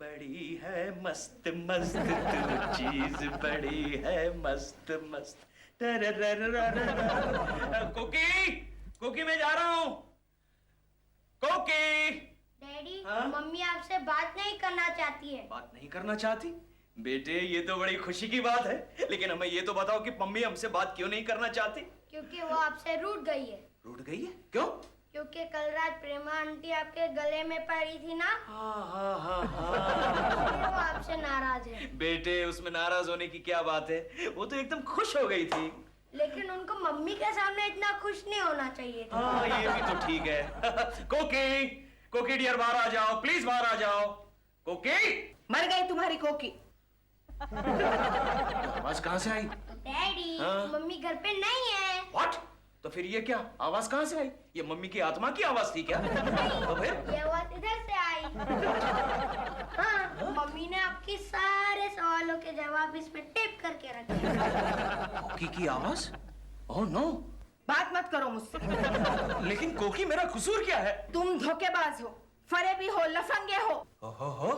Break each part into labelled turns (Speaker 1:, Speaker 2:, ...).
Speaker 1: बड़ी है मस्त मस्त, तू चीज बड़ी है मस्त मस्त। कोकी, कोकी मैं जा रहा हूँ। कोकी।
Speaker 2: डैडी,
Speaker 1: हाँ?
Speaker 2: मम्मी आपसे बात नहीं करना चाहती है।
Speaker 1: बात नहीं करना चाहती? बेटे ये तो बड़ी खुशी की बात है, लेकिन हमें ये तो बताओ कि मम्मी हमसे बात क्यों नहीं करना चाहती?
Speaker 2: क्योंकि वो आपसे रूठ गई है।
Speaker 1: रूठ गई है? क्यों?
Speaker 2: क्योंकि कल रात प्रेमा आंटी आपके गले में पड़ी थी ना।
Speaker 1: हाँ।
Speaker 2: वो आपसे नाराज है।
Speaker 1: बेटे उसमें नाराज होने की क्या बात है, वो तो एकदम खुश हो गई थी।
Speaker 2: लेकिन उनको मम्मी के सामने इतना खुश नहीं होना चाहिए था।
Speaker 1: हाँ ये भी तो ठीक है। कोकी, कोकी डियर बाहर आ जाओ, प्लीज बाहर आ जाओ। कोकी।
Speaker 3: मर गई तुम्हारी कोकी।
Speaker 1: आवाज कहाँ से आई?
Speaker 2: डैडी,
Speaker 1: हाँ?
Speaker 2: मम्मी घर पे नहीं है।
Speaker 1: What? तो फिर ये क्या आवाज कहाँ से आई? ये मम्मी की आत्मा की आवाज थी क्या? तो फिर
Speaker 2: ये आवाज इधर से आई। हाँ, मम्मी ने आपके सारे सवालों के जवाब इसमें टेप करके रखे।
Speaker 1: कोकी की आवाज? Oh no.
Speaker 3: बात मत करो मुझसे।
Speaker 1: लेकिन कोकी मेरा कसूर क्या है?
Speaker 3: तुम धोखेबाज हो, फरेबी हो, लफंगे हो।
Speaker 1: ओहो,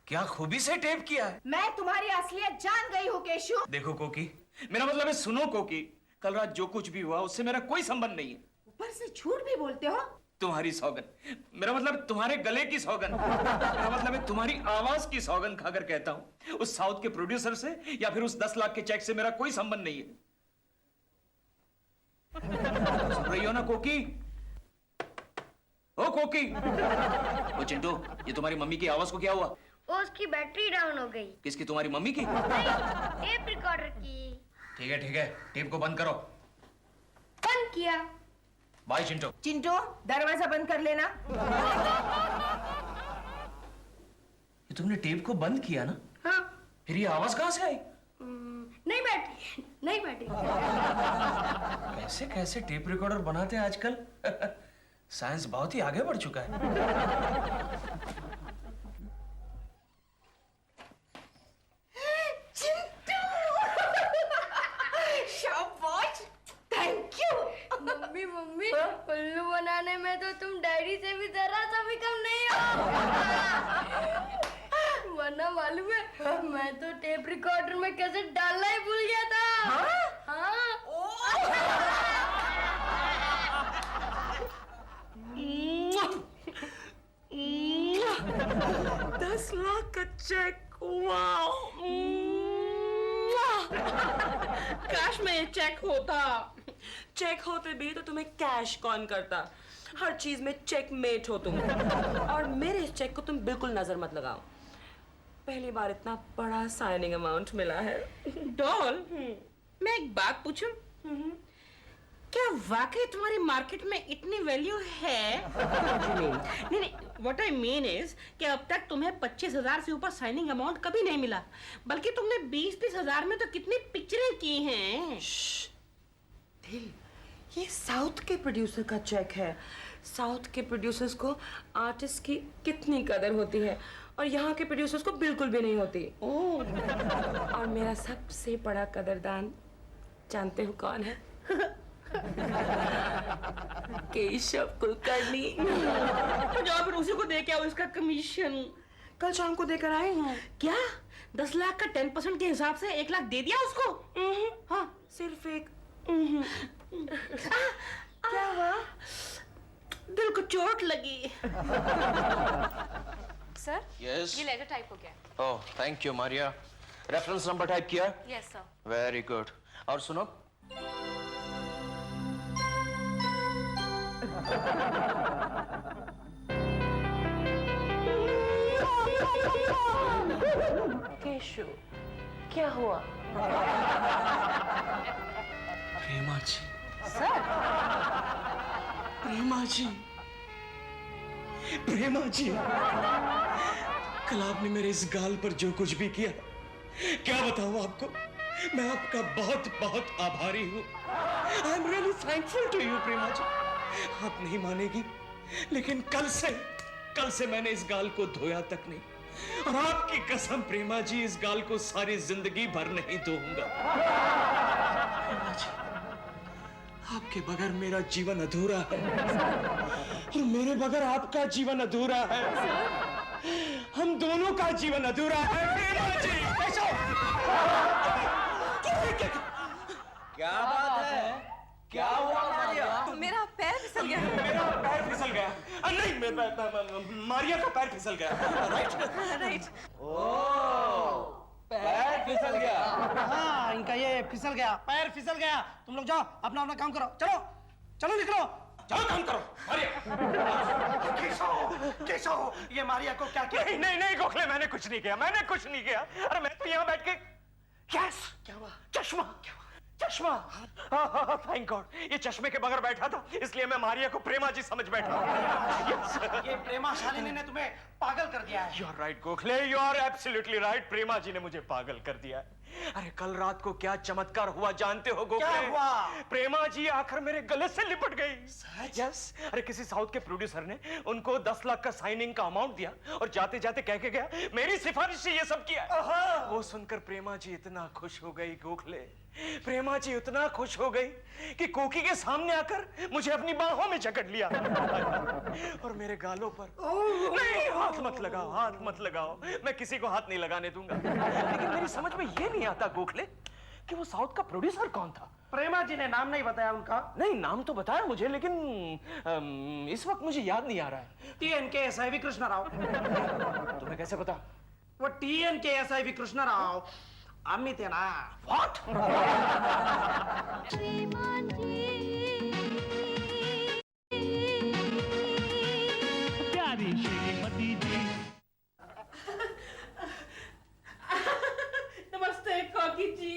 Speaker 1: क्या खूबी से टेप किया है।
Speaker 3: मैं तुम्हारी असलियत जान गई हूँ केशु।
Speaker 1: देखो कोकी, मेरा मतलब है सुनो कोकी, कल रात जो कुछ भी हुआ उससे मेरा कोई संबंध नहीं है।
Speaker 3: ऊपर से झूठ भी बोलते हो।
Speaker 1: तुम्हारी सौगन, मेरा मतलब तुम्हारे गले की सौगन, मेरा मतलब है तुम्हारी आवाज की सौगन खाकर कहता हूँ, उस साउथ के प्रोड्यूसर से या फिर उस 10 लाख के चेक से मेरा कोई संबंध नहीं है। सुन रही हो ना कोकी? ओ कोकी। ओ चिंटू, ये तुम्हारी मम्मी की आवाज को क्या हुआ?
Speaker 2: उसकी बैटरी डाउन हो गई।
Speaker 1: किसकी? तुम्हारी मम्मी की?
Speaker 2: टेप रिकॉर्डर की।
Speaker 1: ठीक है, टेप को बंद करो।
Speaker 2: बंद किया।
Speaker 1: बाय चिंटू।
Speaker 3: चिंटू, दरवाजा बंद कर लेना।
Speaker 1: ये तुमने टेप को बंद किया ना?
Speaker 2: हाँ।
Speaker 1: फिर ये आवाज कहाँ से आई?
Speaker 2: नहीं बैठी, नहीं बैठी।
Speaker 1: कैसे कैसे टेप रिकॉर्डर बनाते हैं आजकल। साइंस बहुत ही आगे बढ़ चुका है।
Speaker 3: शाबाश, थैंक यू।
Speaker 2: मम्मी, उल्लू बनाने में तो तुम डैडी से भी जरा सा भी कम नहीं हो। वरना मालूम है, मैं तो टेप रिकॉर्डर में कैसे डालना ही भूल गया था। हाँ?
Speaker 3: 10 लाख का चेक, वाओ। काश में ये चेक होता।
Speaker 4: चेक होते भी तो तुम्हें कैश कौन करता? हर चीज में चेकमेट हो तुम। और मेरे इस चेक को तुम बिल्कुल नजर मत लगाओ। पहली बार इतना बड़ा साइनिंग अमाउंट मिला है।
Speaker 3: डॉल, मैं एक बात पूछूं? क्या वाकई तुम्हारी मार्केट में इतनी वैल्यू है? नहीं, व्हाट आई मीन इज कि अब तक तुम्हें 25,000 से ऊपर साइनिंग अमाउंट कभी नहीं मिला, बल्कि तुमने 20-20 हजार में तो कितनी पिक्चरें की हैं।
Speaker 4: दिल, ये साउथ के प्रोड्यूसर का चेक है। साउथ के प्रोड्यूसर्स को आर्टिस्ट की कितनी कदर होती है और यहाँ के प्रोड्यूसर्स को बिल्कुल भी नहीं होती। और मेरा सबसे बड़ा कदरदान जानते हो कौन है? केशव कुलकर्णी।
Speaker 3: तो जाओ फिर उसी को दे के आओ इसका कमीशन।
Speaker 4: कल शाम को देकर आए हैं।
Speaker 3: क्या 10 लाख का 10% के हिसाब से 1 लाख दे दिया उसको?
Speaker 4: हाँ, सिर्फ एक। क्या हुआ?
Speaker 3: दिल को चोट लगी।
Speaker 5: Sir,
Speaker 1: yes.
Speaker 5: ये लेटर टाइप हो गया।
Speaker 1: Oh thank you Maria. Reference number type किया?
Speaker 5: Yes sir.
Speaker 1: Very good. और सुनो,
Speaker 4: केशु, क्या हुआ?
Speaker 1: प्रेमा जी।
Speaker 5: सर,
Speaker 1: प्रेमा जी, प्रेमा जी, कल आपने मेरे इस गाल पर जो कुछ भी किया, क्या बताऊं आपको। मैं आपका बहुत बहुत आभारी हूँ। I am really thankful to you Prema ji. आप नहीं मानेगी, लेकिन कल से मैंने इस गाल को धोया तक नहीं, और आपकी कसम प्रेमा जी, इस गाल को सारी जिंदगी भर नहीं धोऊंगा। प्रेमा जी, आपके बगैर मेरा जीवन अधूरा है, और मेरे बगैर आपका जीवन अधूरा है। हम दोनों का जीवन अधूरा है प्रेमा जी।
Speaker 5: क्या बात है? क्या हुआ मारिया?
Speaker 4: मेरा पैर फिसल गया।
Speaker 1: मेरा पैर फिसल गया। नहीं, मारिया का पैर फिसल गया। Right
Speaker 4: right.
Speaker 5: पैर फिसल गया।
Speaker 6: हाँ, इनका ये फिसल गया, पैर फिसल गया। तुम लोग जाओ, अपना अपना काम करो। चलो चलो, निकलो।
Speaker 1: चलो काम करो। मारिया।
Speaker 6: केशव, ये मारिया को क्या किया?
Speaker 1: नहीं नहीं गोखले, मैंने कुछ नहीं किया, मैंने कुछ नहीं किया। अरे मैं तो यहाँ बैठ के यस, क्या हुआ? चश्मा, क्या हुआ? चश्मा। थैंक गॉड, ये चश्मे के बगैर बैठा था, इसलिए मैं मारिया को प्रेमा जी समझ बैठा। yes.
Speaker 6: ये प्रेमा शालिनी ने तुम्हें पागल कर दिया है।
Speaker 1: You are right Gokhale, you are absolutely right. Prema ji ने मुझे पागल कर दिया है। अरे कल रात को क्या चमत्कार हुआ जानते हो गोखले?
Speaker 6: क्या हुआ?
Speaker 1: प्रेमा जी आकर मेरे गले से लिपट गई। यस, अरे किसी साउथ के प्रोड्यूसर ने उनको 10 लाख का साइनिंग का अमाउंट दिया और जाते जाते कह के गया मेरी सिफारिश से ये सब किया। वो सुनकर प्रेमा जी इतना खुश हो गई गोखले, प्रेमा जी उतना खुश हो गई कि कोकी के सामने आकर मुझे अपनी बाहों में जकड़ लिया और मेरे गालों पर। नहीं, हाथ मत लगाओ, हाथ मत लगाओ, मैं किसी को हाथ नहीं लगाने दूंगा। लेकिन मेरी समझ में ये नहीं आता गोखले कि वो साउथ का प्रोड्यूसर कौन था।
Speaker 6: प्रेमा जी ने नाम नहीं बताया उनका।
Speaker 1: नहीं, नाम तो बताया मुझे, लेकिन इस वक्त मुझे याद नहीं आ रहा है।
Speaker 6: TNK SIV Krishna Rao.
Speaker 1: तुम्हें कैसे पता?
Speaker 6: वो TNK SIV कृष्ण राव अमित है ना।
Speaker 1: What?
Speaker 7: प्यारी श्रीमती जी।
Speaker 3: नमस्ते कॉकी जी।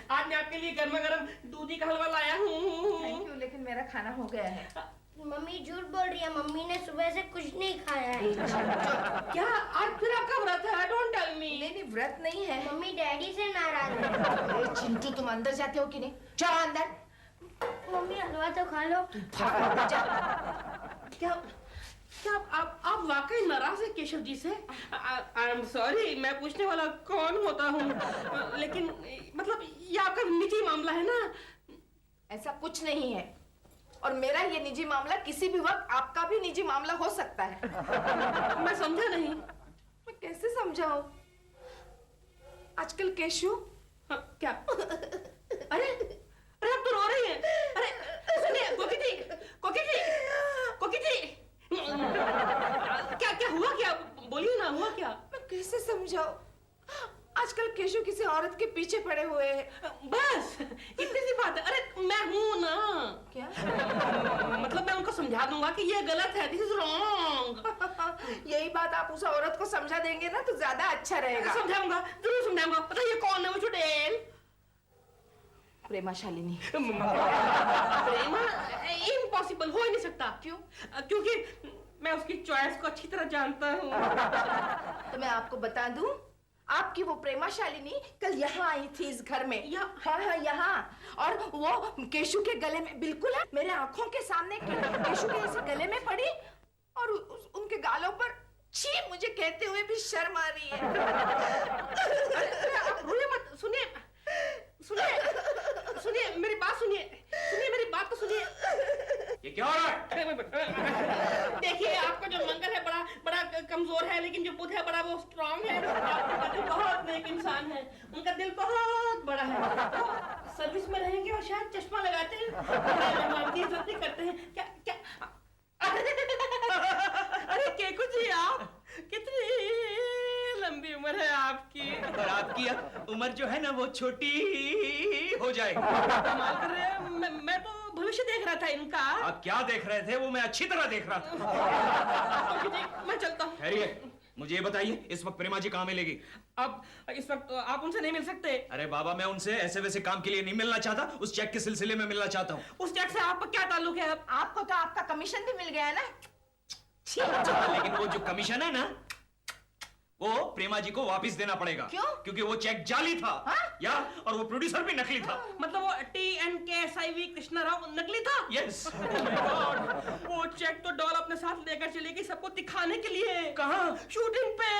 Speaker 3: आज मैं आपके लिए गर्मा गर्म दूधी का हलवा लाया हूँ।
Speaker 4: थैंक यू, लेकिन मेरा खाना हो गया है।
Speaker 2: मम्मी झूठ बोल रही है, मम्मी ने सुबह से कुछ नहीं खाया है।
Speaker 3: क्या आज फिर आपका व्रत है? Don't tell me.
Speaker 4: नहीं, व्रत नहीं है।
Speaker 2: मम्मी डैडी से नाराज है।
Speaker 4: चिंटू, तुम अंदर जाते हो कि नहीं? चलो अंदर।
Speaker 2: मम्मी हलवा तो खा लो।
Speaker 3: क्या क्या आप वाकई नाराज है केशव जी से? आई एम सॉरी, मैं पूछने वाला कौन होता हूँ, लेकिन मतलब ये आपका निजी मामला है ना?
Speaker 4: ऐसा कुछ नहीं है, और मेरा ये निजी मामला किसी भी वक्त आपका भी निजी मामला हो सकता है।
Speaker 3: मैं समझा नहीं।
Speaker 4: मैं कैसे समझाऊं? आजकल केशु।
Speaker 3: हाँ, क्या? अरे आप तो रो रही हैं। अरे सुनिए कोकी जी, कोकी जी, कोकी जी। क्या हुआ? क्या बोलिए ना, हुआ क्या?
Speaker 4: मैं कैसे समझाऊं? आजकल केशु किसी औरत के पीछे पड़े हुए हैं।
Speaker 3: बस इतनी सी बात है। अरे मैं हूं ना।
Speaker 4: क्या?
Speaker 3: मतलब मैं उनको समझा दूंगा कि ये गलत है, दिस इज रॉन्ग।
Speaker 4: यही बात आप उस औरत को समझा देंगे ना तो ज्यादा अच्छा रहेगा।
Speaker 3: समझाऊंगा, जरूर समझाऊंगा। बताइए कौन है वो चुड़ैल?
Speaker 4: प्रेमा शालिनी।
Speaker 3: प्रेमा? इम्पॉसिबल, हो ही नहीं सकता। क्यों? क्योंकि मैं उसकी चॉइस को अच्छी तरह जानता हूँ।
Speaker 4: तो मैं आपको बता दूं, आपकी वो प्रेमा शालिनी कल यहाँ आई थी इस घर में। हाँ, यहाँ। और वो केशु के गले में, बिल्कुल है, मेरे आंखों के सामने केशु के ऐसे गले में पड़ी और उनके गालों पर छी मुझे कहते हुए भी शर्म आ रही है।
Speaker 3: आप रोइए मत। सुनिए मेरी बात सुनिए, मेरी बात तो सुनिए।
Speaker 1: ये क्या हो रहा है?
Speaker 3: देखिए, आपका जो मंगल है बड़ा कमजोर है, लेकिन जो बुध है बड़ा वो स्ट्रांग है। आपका दिल बहुत नेक इंसान है, उनका दिल बहुत बड़ा है। तो सर्विस में रहेंगे और शायद चश्मा लगाते हैं, इज्जत नहीं करते हैं। क्या? अरे केकू जी, आप कितनी लंबी उम्र है आपकी।
Speaker 1: और आपकी उम्र जो है ना वो छोटी हो जाएगी।
Speaker 3: कमाल कर रहे हैं। मैं तो भविष्य देख रहा था इनका।
Speaker 1: आप क्या देख रहे थे? वो मैं अच्छी तरह देख रहा था।
Speaker 3: मैं चलता हूँ।
Speaker 1: ठहरिए, मुझे ये बताइए इस वक्त प्रेमा जी कहाँ मिलेगी?
Speaker 3: अब इस वक्त आप उनसे नहीं मिल सकते।
Speaker 1: अरे बाबा, मैं उनसे ऐसे वैसे काम के लिए नहीं मिलना चाहता, उस चेक के सिलसिले में मिलना चाहता हूँ।
Speaker 3: उस चेक से आपका क्या ताल्लुक है?
Speaker 4: आपको तो आपका कमीशन भी मिल गया है ना।
Speaker 1: लेकिन वो जो कमीशन है ना, वो प्रेमा जी को वापस देना पड़ेगा।
Speaker 4: क्यों?
Speaker 1: क्योंकि वो चेक जाली था। या और वो प्रोड्यूसर भी नकली था।
Speaker 3: मतलब वो TNK SIV कृष्ण राव नकली था?
Speaker 1: यस।
Speaker 3: वो चेक तो डॉल अपने साथ लेकर चलेगी सबको दिखाने के लिए।
Speaker 1: कहाँ?
Speaker 3: शूटिंग पे।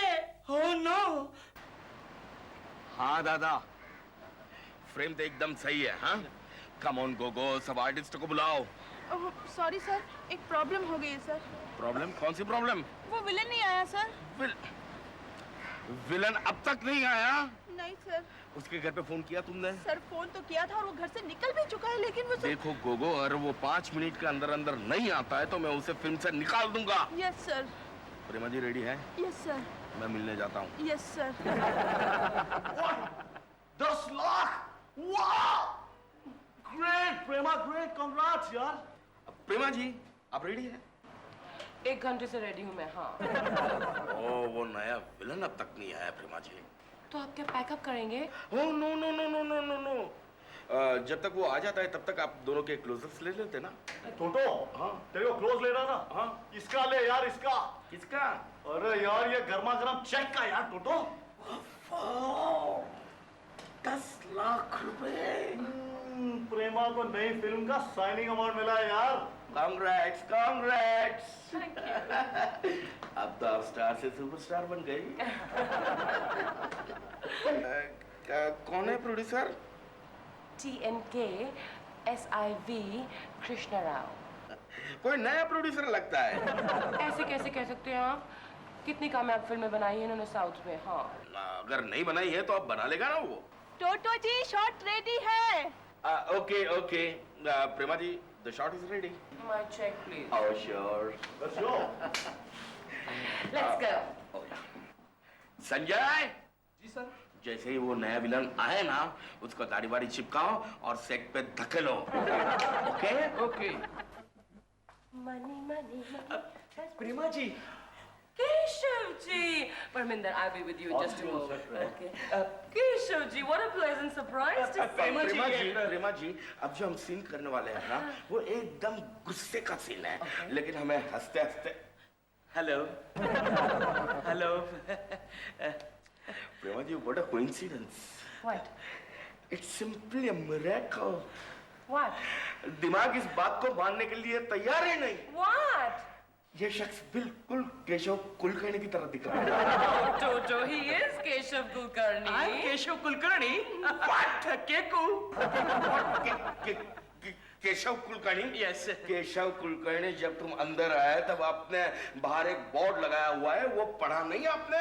Speaker 1: Oh no.
Speaker 5: हाँ दादा, फ्रेम तो एकदम सही है। हाँ, कम ऑन गोगो, सब आर्टिस्ट को बुलाओ।
Speaker 7: सॉरी सर, एक प्रॉब्लम हो गई है सर।
Speaker 8: प्रॉब्लम? कौन सी प्रॉब्लम?
Speaker 7: वो विलन नहीं आया सर।
Speaker 8: विलन अब तक नहीं आया?
Speaker 7: नहीं सर।
Speaker 8: उसके घर पे फोन किया तुमने?
Speaker 7: सर फोन तो किया था और वो घर से निकल भी चुका है, लेकिन वो
Speaker 8: देखो गोगो, अगर वो 5 मिनट के अंदर अंदर नहीं आता है तो मैं उसे फिल्म से निकाल दूंगा।
Speaker 7: Yes sir.
Speaker 8: Prema ji ready है?
Speaker 7: Yes sir.
Speaker 8: मैं मिलने जाता हूँ।
Speaker 7: Yes sir.
Speaker 6: 10 लाख! वाह! ग्रेट प्रेमा, ग्रेट, कांग्रेट्स यार।
Speaker 8: प्रेमा जी आप रेडी हैं?
Speaker 4: 1 घंटे से रेडी हूँ मैं, हाँ।
Speaker 8: ओ, वो नया विलन अब तक नहीं आया प्रेमा जी।
Speaker 4: तो आप क्या पैकअप करेंगे?
Speaker 8: Oh no no no no no no no, जब तक वो आ जाता है तब तक आप दोनों के क्लोजअप्स ले लेते ना।
Speaker 6: टोटो,
Speaker 8: हाँ
Speaker 6: तेरे को क्लोज लेना ना?
Speaker 8: हाँ।
Speaker 6: इसका ले यार, इसका।
Speaker 8: किसका?
Speaker 6: अरे यार ये गर्मा गर्म चेक का यार टोटो।
Speaker 8: 10 लाख रुपए।
Speaker 6: प्रेमा को नई फिल्म का साइनिंग अवार्ड मिला है यार।
Speaker 8: Congrats congrats. अब तो आप स्टार से सुपरस्टार बन गई। कौन है producer?
Speaker 4: TNK SIV Krishna Rao.
Speaker 8: कोई नया प्रोड्यूसर लगता है।
Speaker 4: ऐसे कैसे कह सकते हैं आप? कितनी कामयाब फिल्में बनाई हैं इन्होंने साउथ में। हाँ,
Speaker 8: अगर नहीं बनाई है तो अब बना लेगा ना वो।
Speaker 7: टोटो जी शॉट रेडी है।
Speaker 8: Okay okay, Prema ji the shot is ready.
Speaker 4: My check please.
Speaker 8: Oh sure.
Speaker 6: Let's go.
Speaker 4: Let's go.
Speaker 8: Sanjay ji sir, जैसे ही वो नया विलन आए ना उसको दाढ़ी वाड़ी चिपकाओ और सेट पे धकेलो। Okay okay.
Speaker 4: Money money
Speaker 5: Prema ji,
Speaker 4: Keshav ji, Paraminder, I'll be with you in just a moment. Okay. Keshav ji, what a pleasant surprise to see.
Speaker 8: Prema ji, अब जो हम सीन करने वाले हैं ना वो एकदम गुस्से का सीन है, लेकिन हमें हंसते हंसते। Hello hello Prema ji, what a coincidence.
Speaker 4: What?
Speaker 8: It's simply a miracle.
Speaker 4: What?
Speaker 8: दिमाग इस बात को मानने के लिए तैयार ही नहीं।
Speaker 4: What?
Speaker 8: ये शख्स बिल्कुल केशव कुलकर्णी की तरह दिख रहा है।
Speaker 4: Toto, he is Keshav Kulkarni.
Speaker 5: I'm Keshav Kulkarni.
Speaker 8: What?
Speaker 5: Keku.
Speaker 8: Keshav Kulkarni?
Speaker 5: Yes.
Speaker 8: Keshav Kulkarni, जब तुम अंदर आए तब आपने बाहर एक बोर्ड लगाया हुआ है, वो पढ़ा नहीं आपने?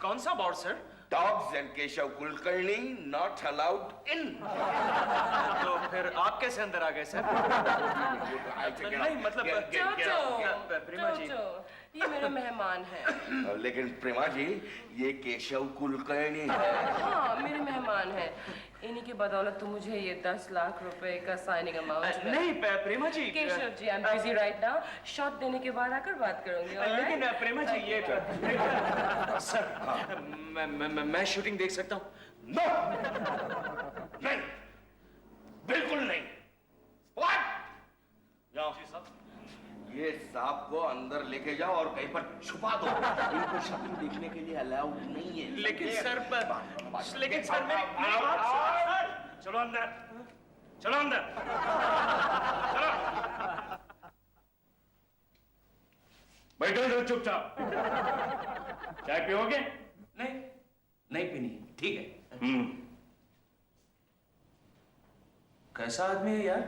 Speaker 5: कौन सा board sir?
Speaker 8: Dogs and Keshav Kulkarni not allowed in.
Speaker 5: तो फिर आप कैसे अंदर आ गए सर? नहीं मतलब प्रेमा जी,
Speaker 4: टोटो, ये मेरे मेहमान हैं।
Speaker 8: लेकिन प्रेमा जी ये केशव कुलकर्णी है।
Speaker 4: हाँ, मेरे मेहमान हैं। इन्हीं की बदौलत तो मुझे ये 10 लाख रुपए का साइनिंग अमाउंट।
Speaker 5: नहीं Prema ji,
Speaker 4: Keshav ji, I am busy right now. Shot देने के बाद आकर बात करूंगी।
Speaker 5: लेकिन प्रेमा जी ये सर, मैं शूटिंग देख सकता हूँ?
Speaker 8: नो नहीं, बिल्कुल नहीं। What? जाओ ये सांप को अंदर लेके जाओ और कहीं पर छुपा दो। इनको शूटिंग देखने के लिए अलाउड नहीं है।
Speaker 5: लेकिन सर
Speaker 6: चलो अंदर, चलो अंदर, चलो। बैठो इधर चुपचाप। चाय पियोगे?
Speaker 5: नहीं नहीं पीनी, ठीक है। कैसा आदमी है यार,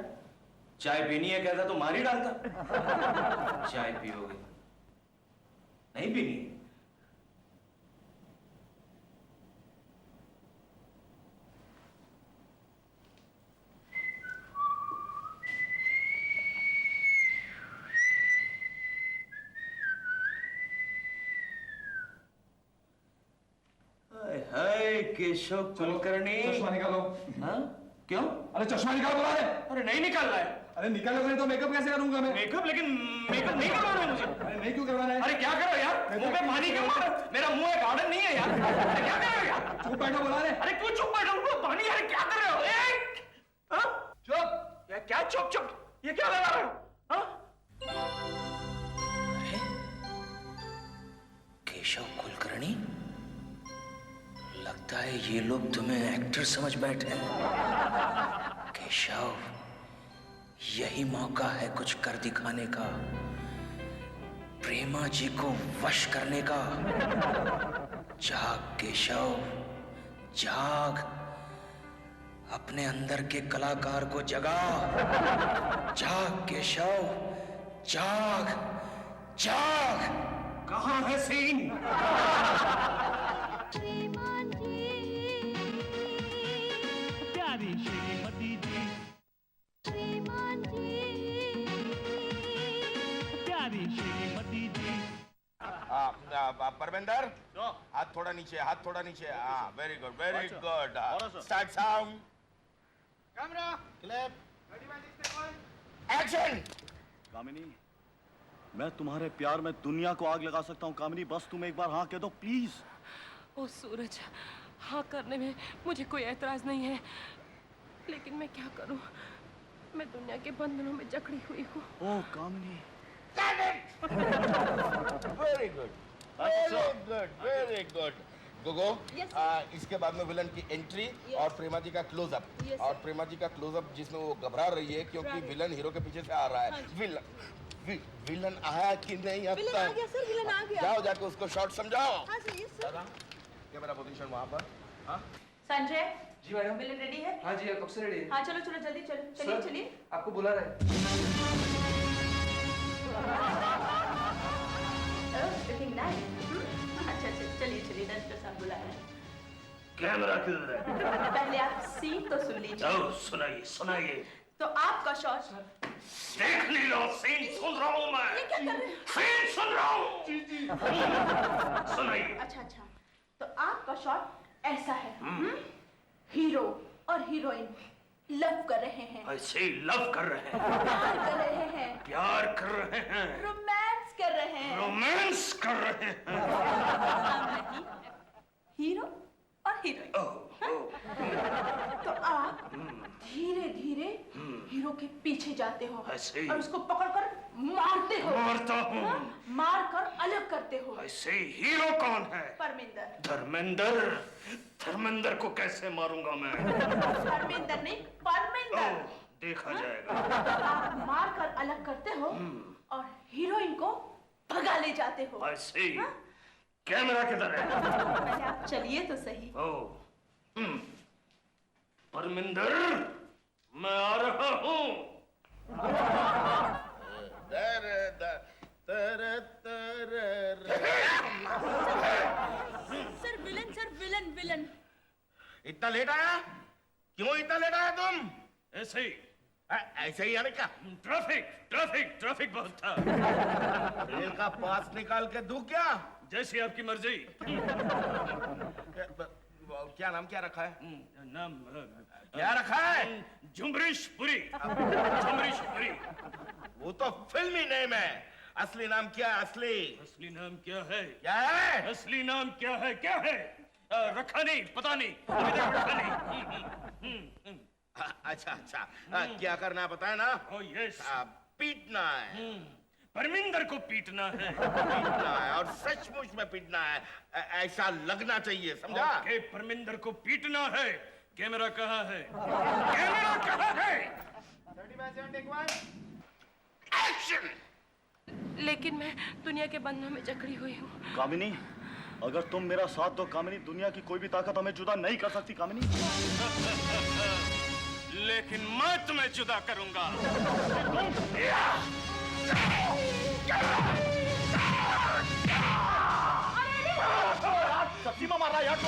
Speaker 5: चाय पीनी है कहता तो मार ही डालता। चाय पियोगे? नहीं पीनी? हाय केशव कुलकर्णी।
Speaker 9: चश्मा निकालो।
Speaker 5: हाँ? क्यों?
Speaker 9: अरे चश्मा निकालो बुला रहे।
Speaker 5: अरे नहीं निकाल रहा है।
Speaker 9: अरे निकालोगे तो मेकअप कैसे करूंगा मैं?
Speaker 5: मेकअप? लेकिन मेकअप नहीं करवाना है मुझे।
Speaker 9: अरे नहीं क्यों करवाना है?
Speaker 5: अरे क्या करो यार, मुंह पे पानी क्यों मारो? मेरा मुंह एक गार्डन नहीं है यार। अरे क्या कर रहे हो यार?
Speaker 9: चुप बैठो बुला रहे।
Speaker 5: अरे क्यों चुप बैठा हूँ? पानी, अरे क्या कर रहे हो? चुप। यार क्या चुप चुप? ये क्या लगा रहे हो? अरे केशव कुलकर्णी, लगता है ये लोग तुम्हें एक्टर समझ बैठे हैं। केशव, यही मौका है कुछ कर दिखाने का, प्रेमा जी को वश करने का। जाग केशव, जाग। अपने अंदर के कलाकार को जगा। जाग केशव, जाग जाग। कहाँ है सीन?
Speaker 10: प्यारी श्रीमती जी, प्यारी श्रीमती जी।
Speaker 8: परमेंदर, हाथ थोड़ा नीचे, हाथ थोड़ा नीचे। हाँ, very good, very good. Start sound, camera, clip, action.
Speaker 11: Kamini, मैं तुम्हारे प्यार में दुनिया को आग लगा सकता हूँ कामिनी, बस तुम एक बार हाँ कह दो प्लीज।
Speaker 4: ओ सूरज, हाँ करने में मुझे कोई एतराज नहीं है, लेकिन मैं क्या करूं? मैं दुनिया के बंधनों में जकड़ी हुई हूँ।
Speaker 11: ओ Kamini.
Speaker 8: Very good, very good, very good. Gogo, इसके बाद में विलन की एंट्री और प्रेमा जी का क्लोजअप। और प्रेमा जी का क्लोजअप जिसमें वो घबरा रही है क्योंकि विलन हीरो के पीछे से आ रहा है। विलन आया कि नहीं अब तक?
Speaker 7: आ गया सर, विलन आ गया।
Speaker 8: जाओ जाके उसको शॉट समझाओ।
Speaker 7: हाँ sir, yes sir.
Speaker 8: Camera position वहाँ पर। हाँ
Speaker 7: संजय,
Speaker 9: जी मैडम।
Speaker 7: विलन रेडी है?
Speaker 9: हाँ जी, कब से रेडी है?
Speaker 7: हाँ चलो चलो जल्दी चलो, चलिए चलिए।
Speaker 9: आपको बुला रहे हैं।
Speaker 7: Looking nice. अच्छा अच्छा, चलिए चलिए, डॉक्टर साहब बुला रहे हैं।
Speaker 8: कैमरा किधर है?
Speaker 7: पहले आप सीन तो सुन लीजिए।
Speaker 8: जाओ सुनाइए सुनाइए।
Speaker 7: तो आपका शॉट।
Speaker 8: देख नहीं लो, सीन सुन रहा हूँ मैं।
Speaker 7: ये क्या कर रहे हैं?
Speaker 8: सीन सुन रहा हूँ। जी जी। सुनाइए।
Speaker 7: अच्छा अच्छा, तो आपका शॉट ऐसा है। हीरो और हीरोइन लव कर रहे हैं।
Speaker 8: ऐसे ही लव कर रहे हैं,
Speaker 7: प्यार कर रहे हैं,
Speaker 8: प्यार कर रहे हैं,
Speaker 7: रोमांस कर रहे हैं।
Speaker 8: रोमांस कर रहे हैं।
Speaker 7: हम नहीं, हीरो और हीरोइन। तो आप धीरे धीरे हीरो के पीछे जाते हो
Speaker 8: ऐसे ही।
Speaker 7: और उसको पकड़कर मारते हो।
Speaker 8: मारता हूँ।
Speaker 7: मार कर अलग करते हो।
Speaker 8: ऐसे ही। हीरो कौन है?
Speaker 7: परमिंदर।
Speaker 8: धर्मेंद्र। धर्मेंद्र को कैसे मारूंगा मैं?
Speaker 7: धर्मेंद्र नहीं, परमिंदर।
Speaker 8: देखा जाएगा।
Speaker 7: आप मार कर अलग करते हो और हीरोइन को भगा ले जाते हो।
Speaker 8: ऐसे ही। कैमरा किधर है?
Speaker 7: पहले आप चलिए तो सही।
Speaker 8: परमिंदर, मैं आ रहा हूँ।
Speaker 7: Sir villain, sir villain villain.
Speaker 8: इतना लेट आया? क्यों इतना लेट आया तुम?
Speaker 5: ऐसे ही।
Speaker 8: ऐसे ही आने का?
Speaker 5: ट्रैफिक ट्रैफिक ट्रैफिक बहुत था।
Speaker 8: रेल का पास निकाल के दूं क्या?
Speaker 5: जैसी आपकी मर्जी।
Speaker 8: क्या नाम क्या रखा है?
Speaker 5: नाम
Speaker 8: क्या रखा है?
Speaker 5: जुमरिश पुरी। जुमरिश पुरी।
Speaker 8: वो तो फिल्मी नेम है, असली नाम क्या है?
Speaker 5: असली नाम क्या है?
Speaker 8: क्या है?
Speaker 5: असली नाम क्या है? क्या है? रखा नहीं, पता नहीं, अभी तक रखा नहीं।
Speaker 8: अच्छा अच्छा, क्या करना है बताए ना?
Speaker 5: Oh, yes.
Speaker 8: पीटना है।
Speaker 5: परमिंदर को पीटना है।
Speaker 8: पीटना है और सचमुच में पीटना है, ऐसा लगना चाहिए, समझा?
Speaker 5: ओके, परमिंदर को पीटना है। कैमरा कहाँ है? कैमरा कहाँ है?
Speaker 8: एक्शन!
Speaker 4: लेकिन मैं दुनिया के बंधनों में जकड़ी हुई हूँ।
Speaker 11: कामिनी, अगर तुम मेरा साथ दो कामिनी, दुनिया की कोई भी ताकत हमें जुदा नहीं कर सकती कामिनी।
Speaker 5: लेकिन मैं तुम्हें जुदा करूंगा।
Speaker 11: सच्ची में मार रहा है यार।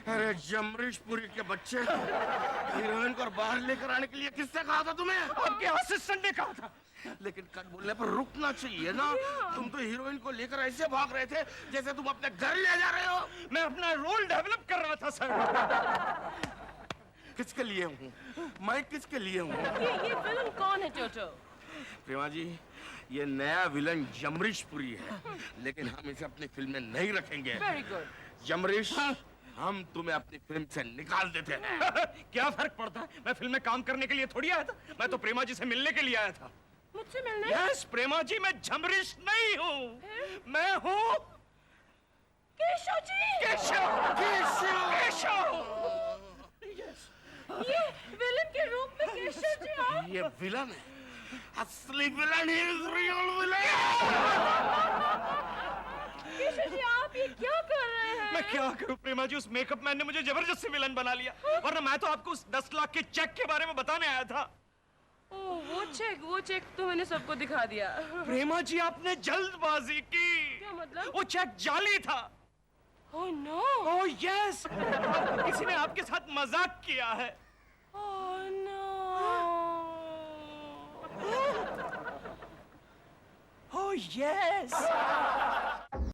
Speaker 8: अरे जमरीशपुरी के बच्चे, हीरोइन को बाहर लेकर आने के लिए किससे कहा था तुम्हें?
Speaker 5: आपके असिस्टेंट ने कहा था।
Speaker 8: लेकिन कट बोलने पर रुकना चाहिए ना। तुम तो हीरोइन को लेकर ऐसे भाग रहे थे जैसे तुम अपने घर ले जा रहे हो।
Speaker 5: मैं अपना रोल डेवलप कर रहा था सर।
Speaker 8: किसके लिए हूँ मैं? किसके लिए हूँ?
Speaker 4: ये विलन कौन है टोटो?
Speaker 8: प्रेमा जी, ये नया विलन जमरीशपुरी है, लेकिन हम इसे अपनी फिल्म में नहीं रखेंगे।
Speaker 4: Very good.
Speaker 8: यमरीश, हम तुम्हें अपनी फिल्म से निकाल देते हैं।
Speaker 1: क्या फर्क पड़ता है? मैं फिल्म में काम करने के लिए थोड़ी आया था, मैं तो प्रेमा जी से मिलने के लिए आया था।
Speaker 3: मुझसे मिलने?
Speaker 1: यस प्रेमा जी, मैं झमरीश नहीं हूँ, मैं हूँ
Speaker 3: केशव जी।
Speaker 1: केशव। केशव। केशव।
Speaker 3: ये विलन के रूप में केशव जी आप?
Speaker 8: ये विलन है, असली villain, is real villain.
Speaker 3: Keshav ji आप ये क्या कर रहे हैं?
Speaker 1: मैं क्या करूं प्रेमा जी, उस मेकअप मैन ने मुझे जबरदस्ती विलन बना लिया, वरना मैं तो आपको उस 10 लाख के चेक के बारे में बताने आया था।
Speaker 4: वो चेक तो मैंने सबको दिखा दिया।
Speaker 1: प्रेमा जी आपने जल्दबाजी की।
Speaker 4: क्या मतलब?
Speaker 1: वो चेक जाली था।
Speaker 4: Oh no.
Speaker 1: ओह यस, किसी ने आपके साथ मजाक किया है।
Speaker 4: Oh no.
Speaker 1: Oh yes,